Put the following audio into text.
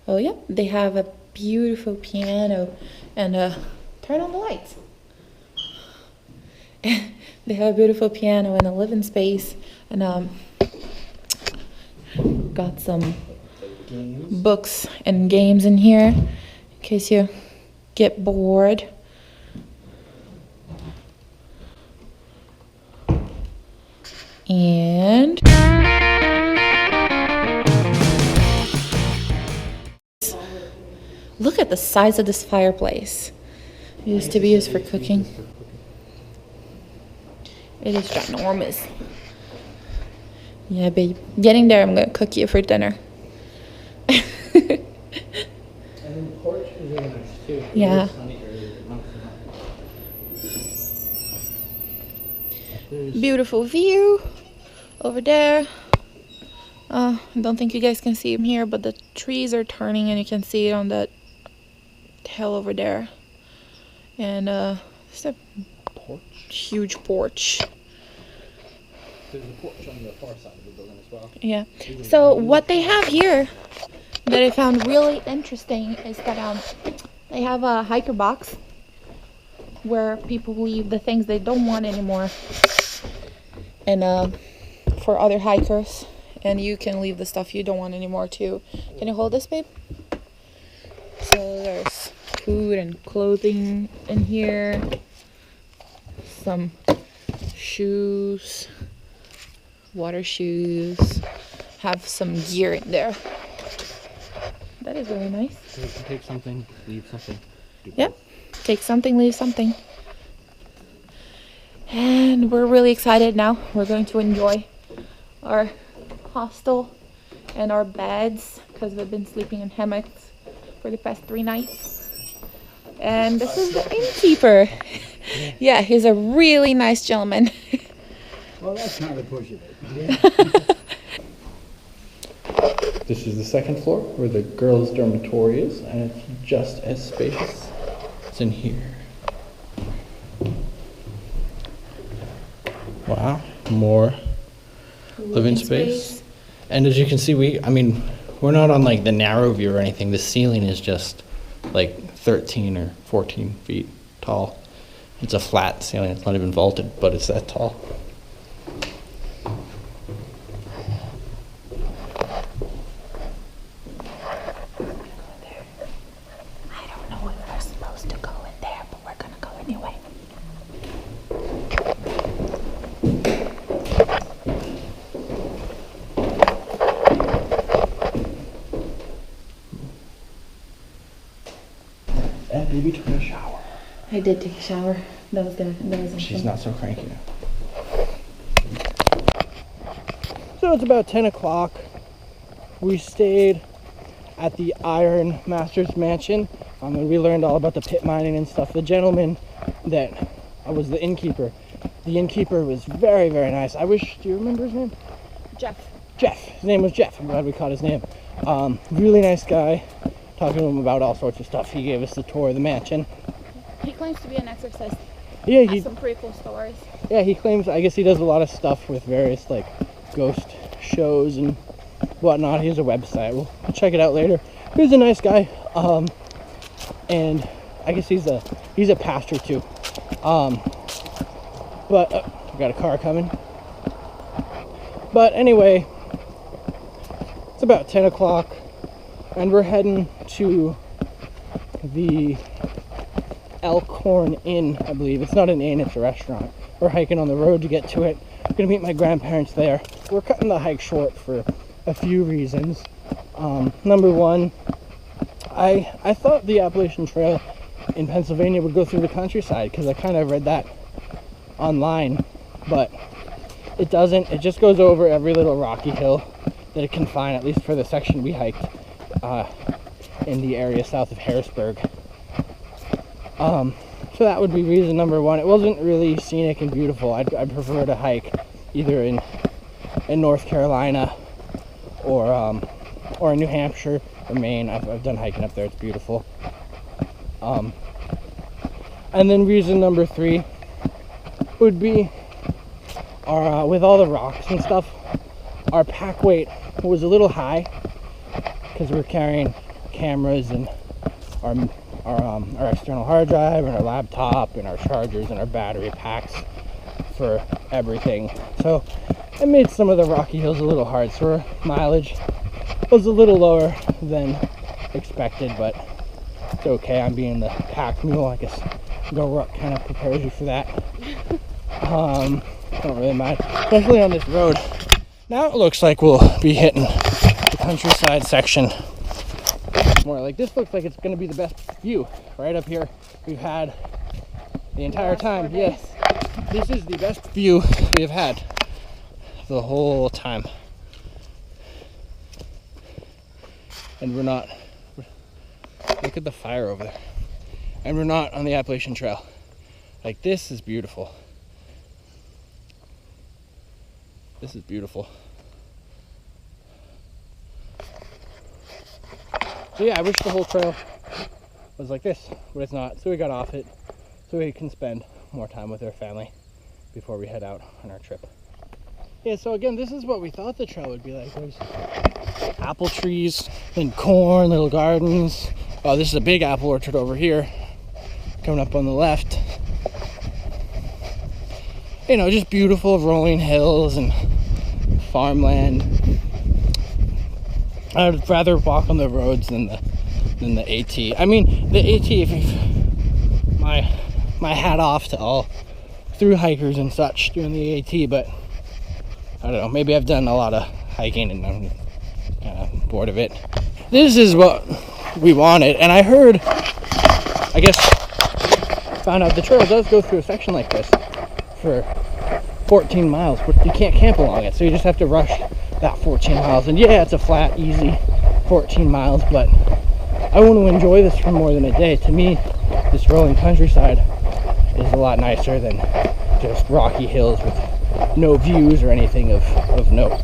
Oh yeah, they have a beautiful piano and turn on the lights. They have a beautiful piano and a living space, and got some books and games in here in case you get bored. And look at the size of this fireplace. It used to be used for cooking. It is ginormous. Yeah, babe. Getting there, I'm gonna cook you for dinner. And then the porch is really nice too. Yeah. Beautiful view over there. I don't think you guys can see them here, but the trees are turning and you can see it on that hill over there. And it's a huge porch. There's a porch on the far side of the building as well. Yeah. So what they have here that I found really interesting is that they have a hiker box where people leave the things they don't want anymore, and for other hikers, and you can leave the stuff you don't want anymore too. Can you hold this, babe? So there's food and clothing in here, some shoes, water shoes, have some gear in there. That is really nice. So you can take something, leave something. Yep. Take something, leave something. And we're really excited now. We're going to enjoy our hostel and our beds because we've been sleeping in hammocks for the past 3 nights. And this is the innkeeper. Yeah, he's a really nice gentleman. Well, that's not a push it. This is the second floor where the girls' dormitory is, and it's just as spacious. It's in here. Wow, more living space. And as you can see, we're not on like the narrow view or anything. The ceiling is just like 13 or 14 feet tall. It's a flat ceiling. It's not even vaulted, but it's that tall. I don't know if we're supposed to go in there, but we're gonna go anyway. And maybe took a shower. I did take a shower. That was good. That was awesome. She's not so cranky now. So it's about 10 o'clock. We stayed at the Ironmaster's mansion. And we learned all about the pit mining and stuff. The gentleman that was the innkeeper was very, very nice. Do you remember his name? Jeff. Jeff. His name was Jeff. I'm glad we caught his name. Really nice guy. Talking to him about all sorts of stuff. He gave us the tour of the mansion. He claims to be an exorcist. Yeah, Has some pretty cool stories. Yeah, he claims, I guess he does a lot of stuff with various like ghost shows and whatnot. He has a website. We'll check it out later. He's a nice guy. And I guess he's a pastor too. But we got a car coming. But anyway, it's about 10 o'clock and we're heading to the Elkhorn Inn, I believe. It's not an inn, it's a restaurant. We're hiking on the road to get to it. I'm gonna meet my grandparents there. We're cutting the hike short for a few reasons. Number one, I thought the Appalachian Trail in Pennsylvania would go through the countryside because I kind of read that online, but it doesn't. It just goes over every little rocky hill that it can find, at least for the section we hiked in the area south of Harrisburg. So that would be reason number one. It wasn't really scenic and beautiful. I'd prefer to hike either in North Carolina or in New Hampshire or Maine. I've done hiking up there. It's beautiful. And then reason number three would be our with all the rocks and stuff, our pack weight was a little high because we're carrying cameras and our external hard drive and our laptop and our chargers and our battery packs for everything. So it made some of the rocky hills a little hard, so our mileage was a little lower than expected, but it's okay. I'm being the pack mule. I guess Go Ruck kind of prepares you for that. Don't really mind, especially on this road. Now it looks like we'll be hitting the countryside section more. Like, this looks like it's going to be the best view right up here we've had the entire time. Yes, this is the best view we've had the whole time. And we're not, look at the fire over there. And we're not on the Appalachian Trail. Like, this is beautiful. This is beautiful. So yeah, I wish the whole trail was like this, but it's not. So we got off it so we can spend more time with our family before we head out on our trip. Yeah, so again, this is what we thought the trail would be like. There's apple trees and corn, little gardens. Oh, this is a big apple orchard over here, coming up on the left. You know, just beautiful rolling hills and farmland. I would rather walk on the roads than the AT. I mean, the AT, if my hat off to all through hikers and such doing the AT, but I don't know, maybe I've done a lot of hiking and I'm kind of bored of it. This is what we wanted, and I heard, I guess, found out the trail does go through a section like this for 14 miles, but you can't camp along it, so you just have to rush that 14 miles. And yeah, it's a flat, easy 14 miles, but I want to enjoy this for more than a day. To me, this rolling countryside is a lot nicer than just rocky hills with no views or anything of note.